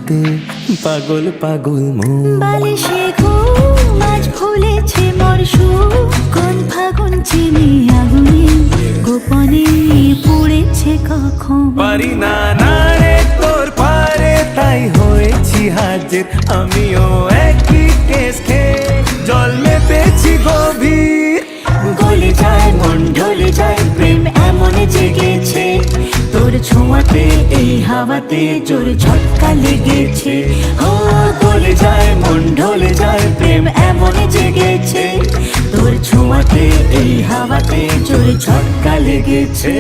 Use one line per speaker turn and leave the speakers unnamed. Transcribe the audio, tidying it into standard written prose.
ছোঁয়াতে পাগল পাগল মন।
বালিশে ঘুম আজ ভুলেছে মোর সুখ, কোন ফাগুন চিনি আগুনে গোপনে পুড়েছে কখন।
পারি না না রে তোর পারে, তাই হয়েছি হাজির আমিও একই কেস খেয়ে, জল মেপেছি গভীর।
গলে যায় মন ঢলে যায়, প্রেম এমন জেগেছে তোর ছোঁয়াতে এই হাওয়াতে জোর ঝটকা লেগেছে। ও গলে যায় মন ঢলে যায়, প্রেম এমন জেগেছে তোর ছোঁয়াতে এই হাওয়াতে জোর ঝটকা লেগেছে।